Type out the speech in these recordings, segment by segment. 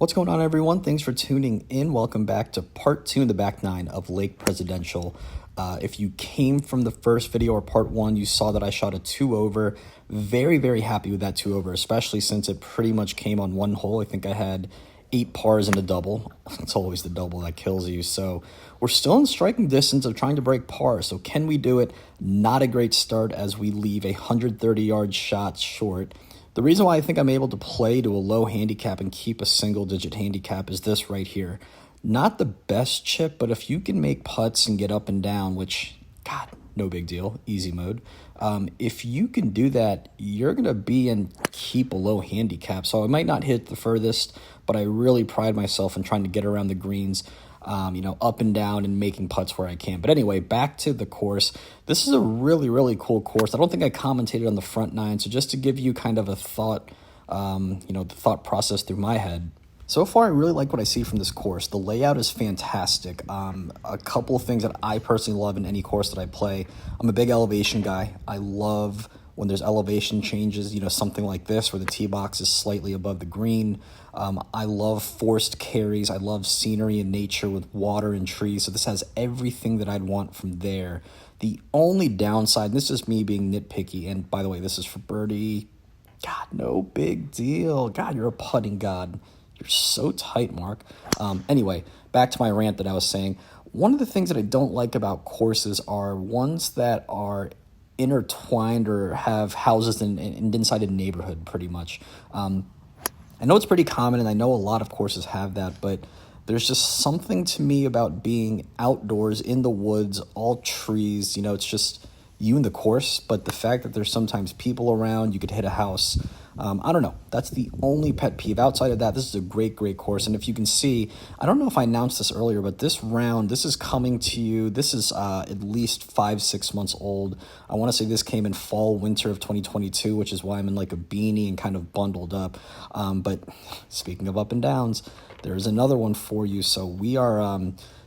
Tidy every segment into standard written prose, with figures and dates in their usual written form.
What's going on, everyone? Thanks for tuning in. Welcome back to part 2 in the back 9 of Lake Presidential. If you came from the first video or part 1, you saw that I shot a 2-over. Very, very happy with that 2-over, especially since it pretty much came on one hole. I think I had 8 pars and a double. It's always the double that kills you. So we're still in striking distance of trying to break par. So can we do it? Not a great start as we leave a 130-yard shot short. The reason why I think I'm able to play to a low handicap and keep a single-digit handicap is this right here. Not the best chip, but if you can make putts and get up and down, which, God, no big deal, easy mode. If you can do that, you're going to be and keep a low handicap. So I might not hit the furthest, but I really pride myself in trying to get around the greens, up and down and making putts where I can. But anyway, back to the course. This is a really, really cool course. I don't think I commentated on the front 9, so just to give you kind of a thought, the thought process through my head. So far, I really like what I see from this course. The layout is fantastic. A couple of things that I personally love in any course that I play. I'm a big elevation guy. I love when there's elevation changes, something like this where the tee box is slightly above the green. I love forced carries. I love scenery and nature with water and trees. So this has everything that I'd want from there. The only downside, and this is me being nitpicky, and by the way, this is for birdie. God, no big deal. God, you're a putting god. You're so tight, Mark. Anyway, back to my rant that I was saying. One of the things that I don't like about courses are ones that are intertwined or have houses in inside a neighborhood, pretty much. I know it's pretty common, and I know a lot of courses have that, but there's just something to me about being outdoors in the woods, all trees. It's just you and the course, but the fact that there's sometimes people around, you could hit a house. I don't know. That's the only pet peeve. Outside of that, this is a great, great course. And if you can see, I don't know if I announced this earlier, but this round, this is coming to you. This is at least 5-6 months old. I want to say this came in fall, winter of 2022, which is why I'm in like a beanie and kind of bundled up. But speaking of up and downs, there's another one for you. So we are,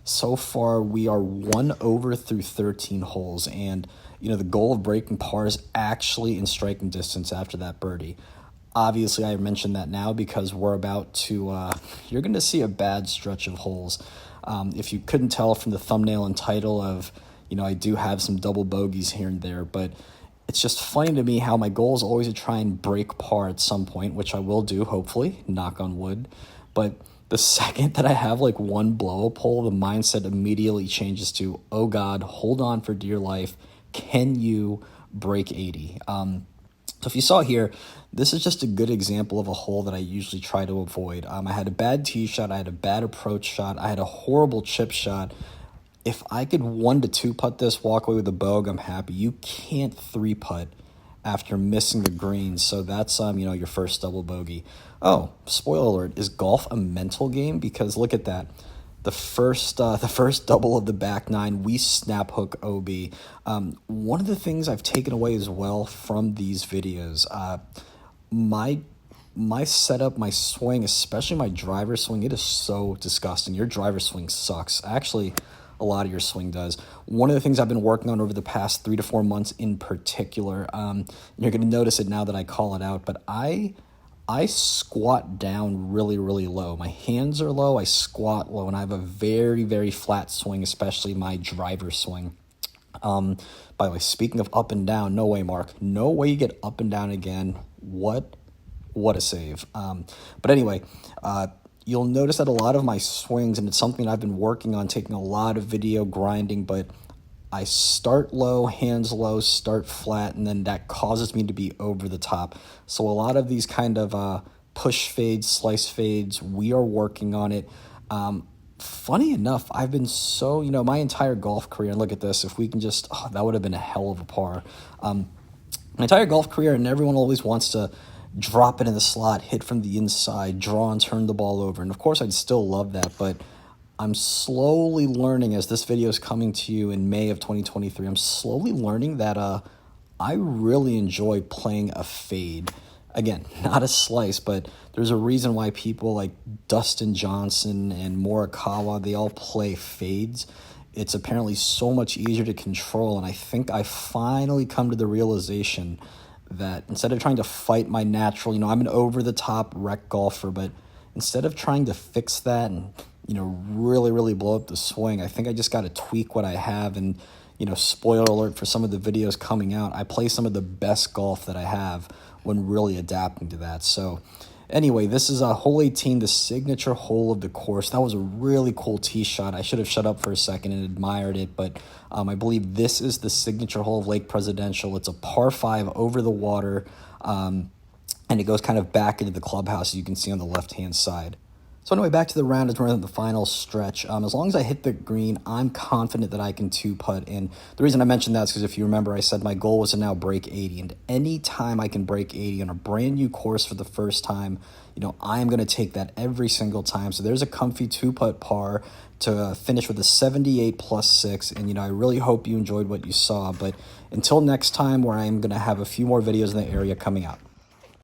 so far, we are 1 over through 13 holes. And the goal of breaking par is actually in striking distance after that birdie. Obviously, I mentioned that now because we're about to, you're going to see a bad stretch of holes. If you couldn't tell from the thumbnail and title of, I do have some double bogeys here and there, but it's just funny to me how my goal is always to try and break par at some point, which I will do, hopefully, knock on wood. But the second that I have like one blow-up hole, the mindset immediately changes to, oh God, hold on for dear life. Can you break 80? So if you saw here, this is just a good example of a hole that I usually try to avoid. I had a bad tee shot. I had a bad approach shot. I had a horrible chip shot. If I could 1 to 2 putt this, walk away with a bogey, I'm happy. You can't 3 putt after missing the greens. So that's, your first double bogey. Oh, spoiler alert, is golf a mental game? Because look at that. The first double of the back 9, we snap hook OB. One of the things I've taken away as well from these videos, my setup, my swing, especially my driver swing, it is so disgusting. Your driver swing sucks. Actually, a lot of your swing does. One of the things I've been working on over the past 3 to 4 months in particular, you're going to notice it now that I call it out, but I squat down really, really low. My hands are low, I squat low, and I have a very, very flat swing, especially my driver swing. By the way, speaking of up and down, no way, Mark. No way you get up and down again. What a save. But anyway, you'll notice that a lot of my swings, and it's something I've been working on, taking a lot of video grinding, but I start low, hands low, start flat, and then that causes me to be over the top. So a lot of these kind of push fades, slice fades, we are working on it. Funny enough, I've been so, my entire golf career, and look at this, if we can just, that would have been a hell of a par. My entire golf career, and everyone always wants to drop it in the slot, hit from the inside, draw and turn the ball over. And of course, I'd still love that, but I'm slowly learning, as this video is coming to you in May of 2023, I'm slowly learning that I really enjoy playing a fade. Again, not a slice, but there's a reason why people like Dustin Johnson and Morikawa, they all play fades. It's apparently so much easier to control, and I think I finally come to the realization that instead of trying to fight my natural, I'm an over-the-top rec golfer, but instead of trying to fix that and, really blow up the swing, I think I just got to tweak what I have. And, spoiler alert for some of the videos coming out, I play some of the best golf that I have when really adapting to that. So anyway, this is a hole 18, the signature hole of the course. That was a really cool tee shot. I should have shut up for a second and admired it, but I believe this is the signature hole of Lake Presidential. It's a par 5 over the water, and it goes kind of back into the clubhouse, as you can see on the left-hand side. So anyway, back to the round as we're in the final stretch. As long as I hit the green, I'm confident that I can two-putt. And the reason I mentioned that is because if you remember, I said my goal was to now break 80. And any time I can break 80 on a brand new course for the first time, I am going to take that every single time. So there's a comfy two-putt par to finish with a 78 plus 6. And, I really hope you enjoyed what you saw. But until next time, where I'm going to have a few more videos in the area coming out.